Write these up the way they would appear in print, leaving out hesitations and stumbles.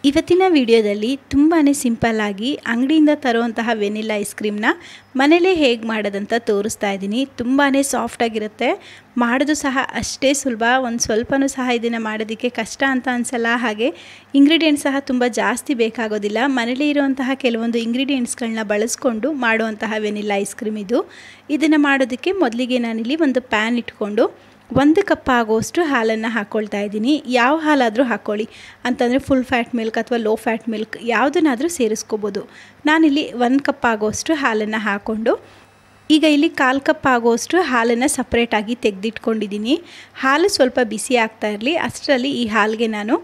ಇವತ್ತಿನ ವಿಡಿಯೋದಲ್ಲಿ ತುಂಬಾ ಸಿಂಪಲ್ ಆಗಿ ಅಂಗಡಿಯಿಂದ ತರುವಂತಹ ವೆನಿಲಾ ಐಸ್ ಕ್ರೀಮ್ನ ಮನೆಯಲ್ಲೇ ಹೇಗೆ ಮಾಡೋದಂತ ತೋರಿಸ್ತಾ ಇದ್ದೀನಿ. ತುಂಬಾ ಸಾಫ್ಟ್ ಆಗಿರುತ್ತೆ, ಮಾಡೋದು ಸಹ ಅಷ್ಟೇ ಸುಲಭ. ಒಂದು ಸ್ವಲ್ಪನೂ ಸಹ ಇದನ್ನು ಮಾಡೋದಕ್ಕೆ ಕಷ್ಟ ಅಂತ ಅನಿಸಲ್ಲ. ಹಾಗೆ ಇಂಗ್ರೀಡಿಯೆಂಟ್ಸ್ ಸಹ ತುಂಬ ಜಾಸ್ತಿ ಬೇಕಾಗೋದಿಲ್ಲ. ಮನೇಲಿ ಇರುವಂತಹ ಕೆಲವೊಂದು ಇಂಗ್ರೀಡಿಯೆಂಟ್ಸ್ಗಳನ್ನ ಬಳಸ್ಕೊಂಡು ಮಾಡುವಂತಹ ವೆನಿಲಾ ಐಸ್ ಕ್ರೀಮ್ ಇದು. ಇದನ್ನು ಮಾಡೋದಕ್ಕೆ ಮೊದಲಿಗೆ ನಾನಿಲ್ಲಿ ಒಂದು ಪ್ಯಾನ್ ಇಟ್ಕೊಂಡು 1 ಕಪ್ ಆಗೋಷ್ಟು ಹಾಲನ್ನು ಹಾಕ್ಕೊಳ್ತಾ ಇದ್ದೀನಿ. ಯಾವ ಹಾಲಾದರೂ ಹಾಕ್ಕೊಳ್ಳಿ, ಅಂತಂದರೆ ಫುಲ್ ಫ್ಯಾಟ್ ಮಿಲ್ಕ್ ಅಥವಾ ಲೋ ಫ್ಯಾಟ್ ಮಿಲ್ಕ್ ಯಾವುದನ್ನಾದರೂ ಸೇರಿಸ್ಕೋಬೋದು. ನಾನಿಲ್ಲಿ 1 ಕಪ್ ಆಗೋಷ್ಟು ಹಾಲನ್ನು ಹಾಕ್ಕೊಂಡು ಈಗ ಇಲ್ಲಿ 1/4 ಕಪ್ ಆಗೋಷ್ಟು ಹಾಲನ್ನು ಸಪ್ರೇಟಾಗಿ ತೆಗೆದಿಟ್ಕೊಂಡಿದ್ದೀನಿ. ಹಾಲು ಸ್ವಲ್ಪ ಬಿಸಿ ಆಗ್ತಾ ಇರಲಿ ಅಷ್ಟರಲ್ಲಿ ಈ ಹಾಲಿಗೆ ನಾನು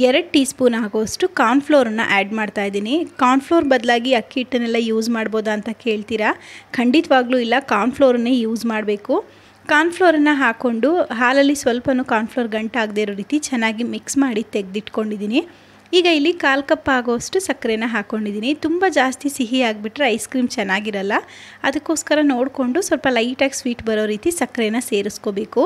2 ಟೀ ಸ್ಪೂನ್ ಆಗೋಷ್ಟು ಕಾರ್ನ್ಫ್ಲೋರನ್ನು ಆ್ಯಡ್ ಮಾಡ್ತಾ ಇದ್ದೀನಿ. ಕಾರ್ನ್ಫ್ಲೋರ್ ಬದಲಾಗಿ ಅಕ್ಕಿ ಹಿಟ್ಟನ್ನೆಲ್ಲ ಯೂಸ್ ಮಾಡ್ಬೋದಾ ಅಂತ ಕೇಳ್ತೀರಾ? ಖಂಡಿತವಾಗ್ಲೂ ಇಲ್ಲ, ಕಾರ್ನ್ಫ್ಲೋರನ್ನೇ ಯೂಸ್ ಮಾಡಬೇಕು. ಕಾರ್ನ್ಫ್ಲೋರನ್ನು ಹಾಕ್ಕೊಂಡು ಹಾಲಲ್ಲಿ ಸ್ವಲ್ಪನೂ ಕಾರ್ನ್ಫ್ಲೋರ್ ಗಂಟಾಗದೇ ಇರೋ ರೀತಿ ಚೆನ್ನಾಗಿ ಮಿಕ್ಸ್ ಮಾಡಿ ತೆಗೆದಿಟ್ಕೊಂಡಿದ್ದೀನಿ. ಈಗ ಇಲ್ಲಿ 1/4 ಕಪ್ ಆಗೋಷ್ಟು ಸಕ್ಕರೆನ ಹಾಕ್ಕೊಂಡಿದ್ದೀನಿ. ತುಂಬ ಜಾಸ್ತಿ ಸಿಹಿ ಆಗಿಬಿಟ್ರೆ ಐಸ್ ಕ್ರೀಮ್ ಚೆನ್ನಾಗಿರಲ್ಲ. ಅದಕ್ಕೋಸ್ಕರ ನೋಡಿಕೊಂಡು ಸ್ವಲ್ಪ ಲೈಟಾಗಿ ಸ್ವೀಟ್ ಬರೋ ರೀತಿ ಸಕ್ಕರೆನ ಸೇರಿಸ್ಕೋಬೇಕು.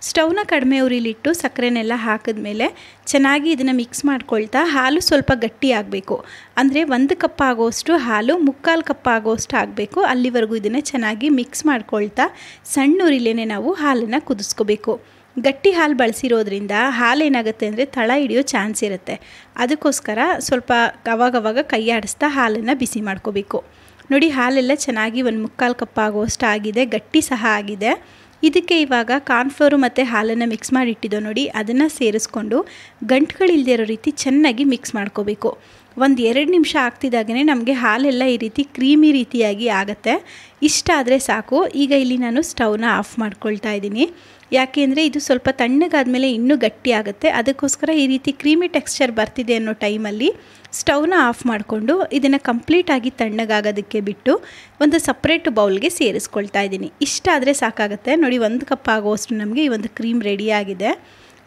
ಸ್ಟವ್ನ ಕಡಿಮೆ ಉರಿಲಿಟ್ಟು ಸಕ್ಕರೆನೆಲ್ಲ ಹಾಕಿದ್ಮೇಲೆ ಚೆನ್ನಾಗಿ ಇದನ್ನು ಮಿಕ್ಸ್ ಮಾಡ್ಕೊಳ್ತಾ ಹಾಲು ಸ್ವಲ್ಪ ಗಟ್ಟಿ ಆಗಬೇಕು. ಅಂದರೆ 1 ಕಪ್ ಆಗೋಷ್ಟು ಹಾಲು 3/4 ಕಪ್ ಆಗೋಷ್ಟು ಆಗಬೇಕು. ಅಲ್ಲಿವರೆಗೂ ಇದನ್ನು ಚೆನ್ನಾಗಿ ಮಿಕ್ಸ್ ಮಾಡ್ಕೊಳ್ತಾ ಸಣ್ಣ ಉರಿಲೇನೆ ನಾವು ಹಾಲನ್ನು ಕುದಿಸ್ಕೋಬೇಕು. ಗಟ್ಟಿ ಹಾಲು ಬಳಸಿರೋದ್ರಿಂದ ಹಾಲು ಏನಾಗುತ್ತೆ ಅಂದರೆ ತಳ ಹಿಡಿಯೋ ಚಾನ್ಸ್ ಇರುತ್ತೆ. ಅದಕ್ಕೋಸ್ಕರ ಸ್ವಲ್ಪ ಅವಾಗವಾಗ ಕೈ ಆಡಿಸ್ತಾ ಹಾಲನ್ನು ಬಿಸಿ ಮಾಡ್ಕೋಬೇಕು. ನೋಡಿ, ಹಾಲೆಲ್ಲ ಚೆನ್ನಾಗಿ 1/3 ಕಪ್ ಆಗೋಷ್ಟು ಆಗಿದೆ, ಗಟ್ಟಿ ಸಹ ಆಗಿದೆ. ಇದಕ್ಕೆ ಇವಾಗ ಕಾರ್ನ್ಫ್ಲೋರು ಮತ್ತು ಹಾಲನ್ನು ಮಿಕ್ಸ್ ಮಾಡಿ ಇಟ್ಟಿದ್ದೋ ನೋಡಿ, ಅದನ್ನು ಸೇರಿಸ್ಕೊಂಡು ಗಂಟುಗಳಿಲ್ಲದೆ ಇರೋ ರೀತಿ ಚೆನ್ನಾಗಿ ಮಿಕ್ಸ್ ಮಾಡ್ಕೋಬೇಕು. 1-2 ನಿಮಿಷ ಆಗ್ತಿದ್ದಾಗೇ ನಮಗೆ ಹಾಲೆಲ್ಲ ಈ ರೀತಿ ಕ್ರೀಮಿ ರೀತಿಯಾಗಿ ಆಗುತ್ತೆ. ಇಷ್ಟ ಆದರೆ ಸಾಕು. ಈಗ ಇಲ್ಲಿ ನಾನು ಸ್ಟವ್ನ ಆಫ್ ಮಾಡ್ಕೊಳ್ತಾ ಇದ್ದೀನಿ. ಯಾಕೆಂದರೆ ಇದು ಸ್ವಲ್ಪ ತಣ್ಣಗಾದ್ಮೇಲೆ ಇನ್ನೂ ಗಟ್ಟಿ ಆಗುತ್ತೆ. ಅದಕ್ಕೋಸ್ಕರ ಈ ರೀತಿ ಕ್ರೀಮಿ ಟೆಕ್ಸ್ಚರ್ ಬರ್ತಿದೆ ಅನ್ನೋ ಟೈಮಲ್ಲಿ ಸ್ಟವ್ನ ಆಫ್ ಮಾಡಿಕೊಂಡು ಇದನ್ನು ಕಂಪ್ಲೀಟಾಗಿ ತಣ್ಣಗಾಗೋದಕ್ಕೆ ಬಿಟ್ಟು ಒಂದು ಸಪ್ರೇಟ್ ಬೌಲ್ಗೆ ಸೇರಿಸ್ಕೊಳ್ತಾ ಇದ್ದೀನಿ. ಇಷ್ಟ ಆದರೆ ಸಾಕಾಗುತ್ತೆ. ನೋಡಿ, 1 ಕಪ್ ಆಗೋಷ್ಟು ನಮಗೆ ಈ ಒಂದು ಕ್ರೀಮ್ ರೆಡಿಯಾಗಿದೆ.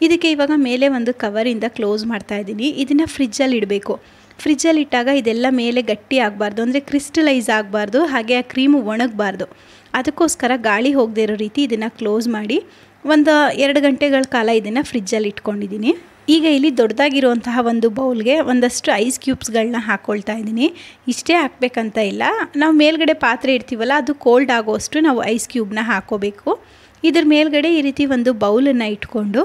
ಇದಕ್ಕೆ ಇವಾಗ ಮೇಲೆ ಒಂದು ಕವರಿಂದ ಕ್ಲೋಸ್ ಮಾಡ್ತಾ ಇದ್ದೀನಿ. ಇದನ್ನು ಫ್ರಿಜ್ಜಲ್ಲಿ ಇಡಬೇಕು. ಫ್ರಿಜ್ಜಲ್ಲಿ ಇಟ್ಟಾಗ ಇದೆಲ್ಲ ಮೇಲೆ ಗಟ್ಟಿ ಆಗಬಾರ್ದು, ಅಂದರೆ ಕ್ರಿಸ್ಟಲೈಸ್ ಆಗಬಾರ್ದು, ಹಾಗೆ ಆ ಕ್ರೀಮು ಒಣಗಬಾರ್ದು. ಅದಕ್ಕೋಸ್ಕರ ಗಾಳಿ ಹೋಗದೇ ಇರೋ ರೀತಿ ಇದನ್ನು ಕ್ಲೋಸ್ ಮಾಡಿ ಒಂದು 2 ಗಂಟೆಗಳ ಕಾಲ ಇದನ್ನು ಫ್ರಿಜ್ಜಲ್ಲಿ ಇಟ್ಕೊಂಡಿದ್ದೀನಿ. ಈಗ ಇಲ್ಲಿ ದೊಡ್ಡದಾಗಿರುವಂತಹ ಒಂದು ಬೌಲ್ಗೆ ಒಂದಷ್ಟು ಐಸ್ ಕ್ಯೂಬ್ಸ್ಗಳನ್ನ ಹಾಕ್ಕೊಳ್ತಾ ಇದ್ದೀನಿ. ಇಷ್ಟೇ ಹಾಕಬೇಕಂತ ಇಲ್ಲ, ನಾವು ಮೇಲ್ಗಡೆ ಪಾತ್ರೆ ಇಡ್ತೀವಲ್ಲ ಅದು ಕೋಲ್ಡ್ ಆಗೋಷ್ಟು ನಾವು ಐಸ್ ಕ್ಯೂಬ್ನ ಹಾಕ್ಕೋಬೇಕು. ಇದ್ರ ಮೇಲ್ಗಡೆ ಈ ರೀತಿ ಒಂದು ಬೌಲನ್ನು ಇಟ್ಕೊಂಡು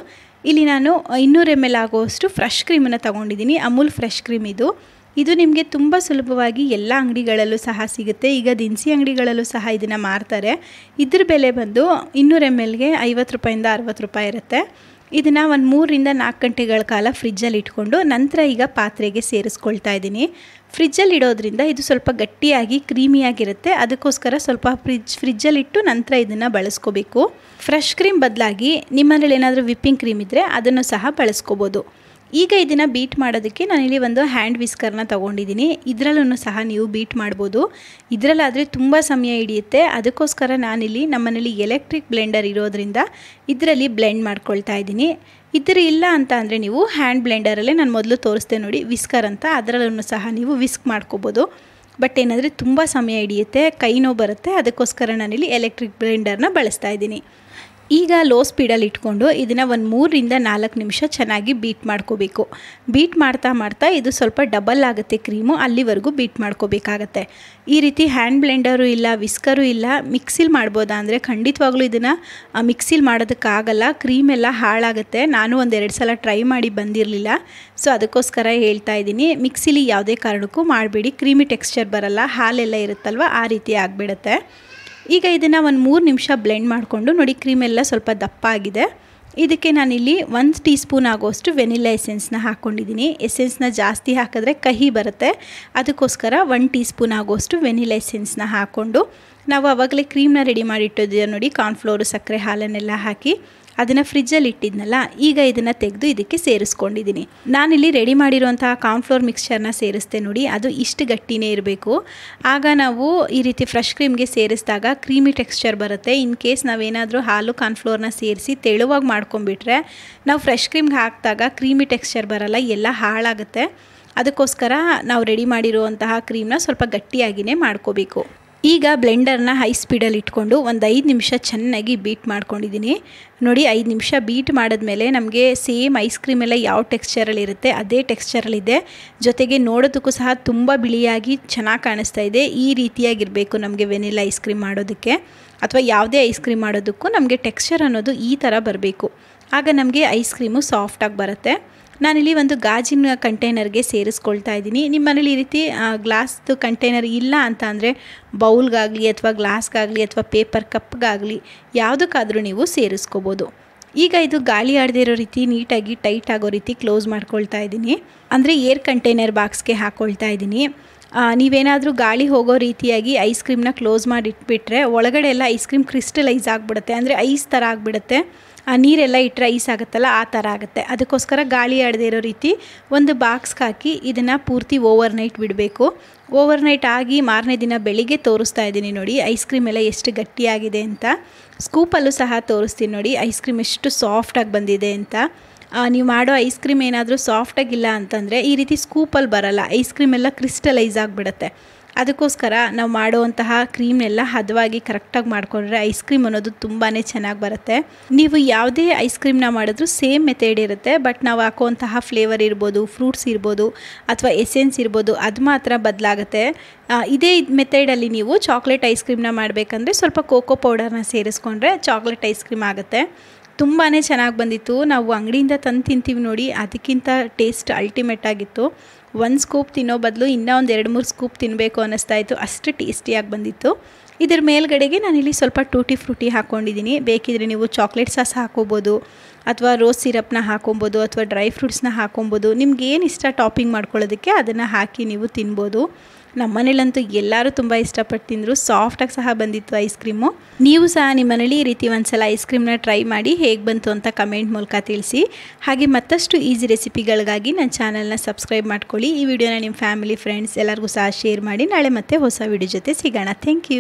ಇಲ್ಲಿ ನಾನು 200 ml ಆಗೋಷ್ಟು ಫ್ರೆಶ್ ಕ್ರೀಮನ್ನು ತೊಗೊಂಡಿದ್ದೀನಿ. ಅಮೂಲ್ ಫ್ರೆಶ್ ಕ್ರೀಮ್ ಇದು ನಿಮಗೆ ತುಂಬ ಸುಲಭವಾಗಿ ಎಲ್ಲ ಅಂಗಡಿಗಳಲ್ಲೂ ಸಹ ಸಿಗುತ್ತೆ. ಈಗ ದಿನಸಿ ಅಂಗಡಿಗಳಲ್ಲೂ ಸಹ ಇದನ್ನು ಮಾರ್ತಾರೆ. ಇದ್ರ ಬೆಲೆ ಬಂದು 200 mlಗೆ 50 ರೂಪಾಯಿಂದ 60 ರೂಪಾಯಿ ಇರುತ್ತೆ. ಇದನ್ನು ಒಂದು 3-4 ಗಂಟೆಗಳ ಕಾಲ ಫ್ರಿಜ್ಜಲ್ಲಿ ಇಟ್ಕೊಂಡು ನಂತರ ಈಗ ಪಾತ್ರೆಗೆ ಸೇರಿಸ್ಕೊಳ್ತಾ ಇದ್ದೀನಿ. ಫ್ರಿಜ್ಜಲ್ಲಿ ಇಡೋದ್ರಿಂದ ಇದು ಸ್ವಲ್ಪ ಗಟ್ಟಿಯಾಗಿ ಕ್ರೀಮಿಯಾಗಿರುತ್ತೆ. ಅದಕ್ಕೋಸ್ಕರ ಸ್ವಲ್ಪ ಫ್ರಿಜ್ಜಲ್ಲಿಟ್ಟು ನಂತರ ಇದನ್ನು ಬಳಸ್ಕೋಬೇಕು. ಫ್ರೆಶ್ ಕ್ರೀಮ್ ಬದಲಾಗಿ ನಿಮ್ಮನೇಲಿ ಏನಾದರೂ ವಿಪ್ಪಿಂಗ್ ಕ್ರೀಮ್ ಇದ್ದರೆ ಅದನ್ನು ಸಹ ಬಳಸ್ಕೋಬೋದು. ಈಗ ಇದನ್ನು ಬೀಟ್ ಮಾಡೋದಕ್ಕೆ ನಾನಿಲ್ಲಿ ಒಂದು ಹ್ಯಾಂಡ್ ವಿಸ್ಕರ್ನ ತೊಗೊಂಡಿದ್ದೀನಿ. ಇದರಲ್ಲೂ ಸಹ ನೀವು ಬೀಟ್ ಮಾಡ್ಬೋದು. ಇದರಲ್ಲಾದರೆ ತುಂಬ ಸಮಯ ಹಿಡಿಯುತ್ತೆ. ಅದಕ್ಕೋಸ್ಕರ ನಾನಿಲ್ಲಿ ನಮ್ಮನೇಲಿ ಎಲೆಕ್ಟ್ರಿಕ್ ಬ್ಲೆಂಡರ್ ಇರೋದ್ರಿಂದ ಇದರಲ್ಲಿ ಬ್ಲೆಂಡ್ ಮಾಡ್ಕೊಳ್ತಾ ಇದ್ದೀನಿ. ಇಲ್ಲ ಅಂತ ಅಂದರೆ ನೀವು ಹ್ಯಾಂಡ್ ಬ್ಲೆಂಡರಲ್ಲೇ ನಾನು ಮೊದಲು ತೋರಿಸ್ದೆ ನೋಡಿ ವಿಸ್ಕರ್ ಅಂತ, ಅದರಲ್ಲೂ ಸಹ ನೀವು ವಿಸ್ಕ್ ಮಾಡ್ಕೋಬೋದು. ಬಟ್ ಏನಂದರೆ ತುಂಬ ಸಮಯ ಹಿಡಿಯುತ್ತೆ, ಕೈ ನೋವು ಬರುತ್ತೆ. ಅದಕ್ಕೋಸ್ಕರ ನಾನಿಲ್ಲಿ ಎಲೆಕ್ಟ್ರಿಕ್ ಬ್ಲೆಂಡರ್ನ ಬಳಸ್ತಾ ಇದ್ದೀನಿ. ಈಗ ಲೋ ಸ್ಪೀಡಲ್ಲಿ ಇಟ್ಕೊಂಡು ಇದನ್ನು ಒಂದು 3-4 ನಿಮಿಷ ಚೆನ್ನಾಗಿ ಬೀಟ್ ಮಾಡ್ಕೋಬೇಕು. ಬೀಟ್ ಮಾಡ್ತಾ ಇದು ಸ್ವಲ್ಪ ಡಬಲ್ ಆಗುತ್ತೆ ಕ್ರೀಮು, ಅಲ್ಲಿವರೆಗೂ ಬೀಟ್ ಮಾಡ್ಕೋಬೇಕಾಗತ್ತೆ. ಈ ರೀತಿ ಹ್ಯಾಂಡ್ ಬ್ಲೆಂಡರು ಇಲ್ಲ, ವಿಸ್ಕರು ಇಲ್ಲ, ಮಿಕ್ಸಿಲಿ ಮಾಡ್ಬೋದಾ ಅಂದರೆ ಖಂಡಿತವಾಗ್ಲೂ ಇದನ್ನು ಮಿಕ್ಸಿಲಿ ಮಾಡೋದಕ್ಕಾಗಲ್ಲ. ಕ್ರೀಮೆಲ್ಲ ಹಾಳಾಗುತ್ತೆ. ನಾನು 1-2 ಸಲ ಟ್ರೈ ಮಾಡಿ ಬಂದಿರಲಿಲ್ಲ. ಸೊ ಅದಕ್ಕೋಸ್ಕರ ಹೇಳ್ತಾ ಇದ್ದೀನಿ, ಮಿಕ್ಸಿಲಿ ಯಾವುದೇ ಕಾರಣಕ್ಕೂ ಮಾಡಬೇಡಿ. ಕ್ರೀಮಿ ಟೆಕ್ಸ್ಚರ್ ಬರಲ್ಲ, ಹಾಲೆಲ್ಲ ಇರುತ್ತಲ್ವ ಆ ರೀತಿ ಆಗಿಬಿಡುತ್ತೆ. ಈಗ ಇದನ್ನು ಒಂದು 3 ನಿಮಿಷ ಬ್ಲೆಂಡ್ ಮಾಡಿಕೊಂಡು ನೋಡಿ, ಕ್ರೀಮೆಲ್ಲ ಸ್ವಲ್ಪ ದಪ್ಪ ಆಗಿದೆ. ಇದಕ್ಕೆ ನಾನಿಲ್ಲಿ 1 ಟೀ ಸ್ಪೂನ್ ಆಗೋಷ್ಟು ವೆನಿಲಾ ಎಸೆನ್ಸ್ನ ಹಾಕ್ಕೊಂಡಿದ್ದೀನಿ. ಎಸೆನ್ಸ್ನ ಜಾಸ್ತಿ ಹಾಕಿದ್ರೆ ಕಹಿ ಬರುತ್ತೆ. ಅದಕ್ಕೋಸ್ಕರ 1 ಟೀ ಸ್ಪೂನ್ ಆಗೋಷ್ಟು ವೆನಿಲಾ ಎಸೆನ್ಸ್ನ ಹಾಕ್ಕೊಂಡು ನಾವು ಆವಾಗಲೇ ಕ್ರೀಮ್ನ ರೆಡಿ ಮಾಡಿಟ್ಟಿದ್ದೀವಿ ನೋಡಿ, ಕಾರ್ನ್ಫ್ಲೋರು, ಸಕ್ಕರೆ, ಹಾಲನ್ನೆಲ್ಲ ಹಾಕಿ ಅದನ್ನು ಫ್ರಿಜ್ಜಲ್ಲಿ ಇಟ್ಟಿದ್ನಲ್ಲ, ಈಗ ಇದನ್ನು ತೆಗೆದು ಇದಕ್ಕೆ ಸೇರಿಸ್ಕೊಂಡಿದ್ದೀನಿ. ನಾನಿಲ್ಲಿ ರೆಡಿ ಮಾಡಿರುವಂತಹ ಕಾರ್ನ್ಫ್ಲೋರ್ ಮಿಕ್ಸ್ಚರ್ನ ಸೇರಿಸ್ತೆ ನೋಡಿ, ಅದು ಇಷ್ಟು ಗಟ್ಟಿನೇ ಇರಬೇಕು. ಆಗ ನಾವು ಈ ರೀತಿ ಫ್ರೆಶ್ ಕ್ರೀಮ್ಗೆ ಸೇರಿಸಿದಾಗ ಕ್ರೀಮಿ ಟೆಕ್ಸ್ಚರ್ ಬರುತ್ತೆ. ಇನ್ ಕೇಸ್ ನಾವೇನಾದರೂ ಹಾಲು ಕಾರ್ನ್ಫ್ಲೋರ್ನ ಸೇರಿಸಿ ತೆಳುವಾಗಿ ಮಾಡ್ಕೊಂಬಿಟ್ರೆ ನಾವು ಫ್ರೆಶ್ ಕ್ರೀಮ್ಗೆ ಹಾಕಿದಾಗ ಕ್ರೀಮಿ ಟೆಕ್ಸ್ಚರ್ ಬರಲ್ಲ, ಎಲ್ಲ ಹಾಳಾಗುತ್ತೆ. ಅದಕ್ಕೋಸ್ಕರ ನಾವು ರೆಡಿ ಮಾಡಿರುವಂತಹ ಕ್ರೀಮ್ನ ಸ್ವಲ್ಪ ಗಟ್ಟಿಯಾಗಿಯೇ ಮಾಡ್ಕೋಬೇಕು. ಈಗ ಬ್ಲೆಂಡರ್ನ ಹೈ ಸ್ಪೀಡಲ್ಲಿ ಇಟ್ಕೊಂಡು ಒಂದು 5 ನಿಮಿಷ ಚೆನ್ನಾಗಿ ಬೀಟ್ ಮಾಡ್ಕೊಂಡಿದ್ದೀನಿ. ನೋಡಿ 5 ನಿಮಿಷ ಬೀಟ್ ಮಾಡಿದ್ಮೇಲೆ ನಮಗೆ ಸೇಮ್ ಐಸ್ ಕ್ರೀಮ್ ಎಲ್ಲ ಯಾವ ಟೆಕ್ಸ್ಚರಲ್ಲಿ ಇರುತ್ತೆ ಅದೇ ಟೆಕ್ಸ್ಚರಲ್ಲಿದೆ. ಜೊತೆಗೆ ನೋಡೋದಕ್ಕೂ ಸಹ ತುಂಬ ಬಿಳಿಯಾಗಿ ಚೆನ್ನಾಗಿ ಕಾಣಿಸ್ತಾ ಇದೆ. ಈ ರೀತಿಯಾಗಿರಬೇಕು ನಮಗೆ ವೆನಿಲಾ ಐಸ್ ಕ್ರೀಮ್ ಮಾಡೋದಕ್ಕೆ ಅಥವಾ ಯಾವುದೇ ಐಸ್ ಕ್ರೀಮ್ ಮಾಡೋದಕ್ಕೂ ನಮಗೆ ಟೆಕ್ಸ್ಚರ್ ಅನ್ನೋದು ಈ ಥರ ಬರಬೇಕು. ಆಗ ನಮಗೆ ಐಸ್ ಕ್ರೀಮು ಸಾಫ್ಟಾಗಿ ಬರುತ್ತೆ. ನಾನಿಲ್ಲಿ ಒಂದು ಗಾಜಿನ ಕಂಟೈನರ್ಗೆ ಸೇರಿಸ್ಕೊಳ್ತಾ ಇದ್ದೀನಿ. ನಿಮ್ಮ ಮನೇಲಿ ಈ ರೀತಿ ಗ್ಲಾಸ್ದು ಕಂಟೈನರ್ ಇಲ್ಲ ಅಂತ ಅಂದರೆ ಬೌಲ್ಗಾಗಲಿ ಅಥವಾ ಗ್ಲಾಸ್ಗಾಗಲಿ ಅಥವಾ ಪೇಪರ್ ಕಪ್ಗಾಗಲಿ ಯಾವುದಕ್ಕಾದರೂ ನೀವು ಸೇರಿಸ್ಕೋಬೋದು. ಈಗ ಇದು ಗಾಳಿ ಆಡದೇ ಇರೋ ರೀತಿ ನೀಟಾಗಿ ಟೈಟ್ ಆಗೋ ರೀತಿ ಕ್ಲೋಸ್ ಮಾಡ್ಕೊಳ್ತಾ ಇದ್ದೀನಿ. ಅಂದರೆ ಏರ್ ಕಂಟೈನರ್ ಬಾಕ್ಸ್ಗೆ ಹಾಕ್ಕೊಳ್ತಾ ಇದ್ದೀನಿ. ನೀವೇನಾದರೂ ಗಾಳಿ ಹೋಗೋ ರೀತಿಯಾಗಿ ಐಸ್ ಕ್ರೀಮ್ನ ಕ್ಲೋಸ್ ಮಾಡಿ ಇಟ್ಬಿಟ್ರೆ ಒಳಗಡೆ ಎಲ್ಲ ಐಸ್ ಕ್ರೀಮ್ ಕ್ರಿಸ್ಟಲೈಸ್ ಆಗಿಬಿಡುತ್ತೆ. ಅಂದರೆ ಐಸ್ ಥರ ಆಗಿಬಿಡುತ್ತೆ. ನೀರೆಲ್ಲ ಇಟ್ಟರೆ ಐಸ್ ಆಗುತ್ತಲ್ಲ ಆ ಥರ ಆಗುತ್ತೆ. ಅದಕ್ಕೋಸ್ಕರ ಗಾಳಿ ಆಡದೇ ಇರೋ ರೀತಿ ಒಂದು ಬಾಕ್ಸ್ಗೆ ಹಾಕಿ ಇದನ್ನು ಪೂರ್ತಿ ಓವರ್ ನೈಟ್ ಬಿಡಬೇಕು. ಓವರ್ ನೈಟ್ ಆಗಿ ಮಾರನೇ ದಿನ ಬೆಳಿಗ್ಗೆ ತೋರಿಸ್ತಾ ಇದ್ದೀನಿ ನೋಡಿ ಐಸ್ ಕ್ರೀಮ್ ಎಲ್ಲ ಎಷ್ಟು ಗಟ್ಟಿಯಾಗಿದೆ ಅಂತ. ಸ್ಕೂಪಲ್ಲೂ ಸಹ ತೋರಿಸ್ತೀನಿ ನೋಡಿ ಐಸ್ ಕ್ರೀಮ್ ಎಷ್ಟು ಸಾಫ್ಟಾಗಿ ಬಂದಿದೆ ಅಂತ. ನೀವು ಮಾಡೋ ಐಸ್ ಕ್ರೀಮ್ ಏನಾದರೂ ಸಾಫ್ಟಾಗಿಲ್ಲ ಅಂತಂದರೆ ಈ ರೀತಿ ಸ್ಕೂಪಲ್ಲಿ ಬರಲ್ಲ, ಐಸ್ ಕ್ರೀಮ್ ಎಲ್ಲ ಕ್ರಿಸ್ಟಲೈಸ್ ಆಗಿಬಿಡುತ್ತೆ. ಅದಕ್ಕೋಸ್ಕರ ನಾವು ಮಾಡುವಂತಹ ಕ್ರೀಮ್ನೆಲ್ಲ ಹದವಾಗಿ ಕರೆಕ್ಟಾಗಿ ಮಾಡಿಕೊಂಡ್ರೆ ಐಸ್ ಕ್ರೀಮ್ ಅನ್ನೋದು ತುಂಬಾ ಚೆನ್ನಾಗಿ ಬರುತ್ತೆ. ನೀವು ಯಾವುದೇ ಐಸ್ ಕ್ರೀಮ್ನ ಮಾಡಿದ್ರೂ ಸೇಮ್ ಮೆಥಡ್ ಇರುತ್ತೆ. ಬಟ್ ನಾವು ಹಾಕುವಂತಹ ಫ್ಲೇವರ್ ಇರ್ಬೋದು, ಫ್ರೂಟ್ಸ್ ಇರ್ಬೋದು ಅಥವಾ ಎಸೆನ್ಸ್ ಇರ್ಬೋದು, ಅದು ಮಾತ್ರ ಬದಲಾಗುತ್ತೆ. ಇದೇ ಮೆಥಡಲ್ಲಿ ನೀವು ಚಾಕ್ಲೇಟ್ ಐಸ್ ಕ್ರೀಮ್ನ ಮಾಡಬೇಕಂದ್ರೆ ಸ್ವಲ್ಪ ಕೋಕೋ ಪೌಡರ್ನ ಸೇರಿಸ್ಕೊಂಡ್ರೆ ಚಾಕ್ಲೇಟ್ ಐಸ್ ಕ್ರೀಮ್ ಆಗುತ್ತೆ. ತುಂಬಾ ಚೆನ್ನಾಗಿ ಬಂದಿತ್ತು. ನಾವು ಅಂಗಡಿಯಿಂದ ತಂದು ತಿಂತೀವಿ ನೋಡಿ, ಅದಕ್ಕಿಂತ ಟೇಸ್ಟ್ ಅಲ್ಟಿಮೇಟ್ ಆಗಿತ್ತು. ಒಂದು ಸ್ಕೂಪ್ ತಿನ್ನೋ ಬದಲು ಇನ್ನೂ ಒಂದು 2-3 ಸ್ಕೂಪ್ ತಿನ್ನಬೇಕು ಅನ್ನಿಸ್ತಾ ಇತ್ತು, ಅಷ್ಟು ಟೇಸ್ಟಿಯಾಗಿ ಬಂದಿತ್ತು. ಇದರ ಮೇಲ್ಗಡೆಗೆ ನಾನಿಲ್ಲಿ ಸ್ವಲ್ಪ ಟೂಟಿ ಫ್ರೂಟಿ ಹಾಕ್ಕೊಂಡಿದ್ದೀನಿ. ಬೇಕಿದ್ರೆ ನೀವು ಚಾಕ್ಲೇಟ್ ಸಾಸ್ ಹಾಕ್ಕೊಬೋದು ಅಥವಾ ರೋಸ್ ಸಿರಪ್ನ ಹಾಕ್ಕೊಬೋದು ಅಥವಾ ಡ್ರೈ ಫ್ರೂಟ್ಸ್ನ ಹಾಕ್ಕೊಬೋದು. ನಿಮ್ಗೆ ಏನು ಇಷ್ಟ ಟಾಪಿಂಗ್ ಮಾಡ್ಕೊಳ್ಳೋದಕ್ಕೆ ಅದನ್ನು ಹಾಕಿ ನೀವು ತಿನ್ಬೋದು. ನಮ್ಮ ಮನೇಲಂತೂ ಎಲ್ಲರೂ ತುಂಬ ಇಷ್ಟಪಟ್ಟು ತಿಂದರು. ಸಾಫ್ಟಾಗಿ ಸಹ ಬಂದಿತ್ತು ಐಸ್ ಕ್ರೀಮು. ನೀವು ಸಹ ನಿಮ್ಮ ಮನೇಲಿ ಈ ರೀತಿ ಒಂದ್ಸಲ ಐಸ್ ಕ್ರೀಮ್ನ ಟ್ರೈ ಮಾಡಿ ಹೇಗೆ ಬಂತು ಅಂತ ಕಮೆಂಟ್ ಮೂಲಕ ತಿಳಿಸಿ. ಹಾಗೆ ಮತ್ತಷ್ಟು ಈಸಿ ರೆಸಿಪಿಗಳಿಗಾಗಿ ನನ್ನ ಚಾನಲ್ನ ಸಬ್ಸ್ಕ್ರೈಬ್ ಮಾಡ್ಕೊಳ್ಳಿ. ಈ ವಿಡಿಯೋನ ನಿಮ್ಮ ಫ್ಯಾಮಿಲಿ ಫ್ರೆಂಡ್ಸ್ ಎಲ್ಲರಿಗೂ ಸಹ ಶೇರ್ ಮಾಡಿ. ನಾಳೆ ಮತ್ತೆ ಹೊಸ ವಿಡಿಯೋ ಜೊತೆ ಸಿಗೋಣ. Thank you.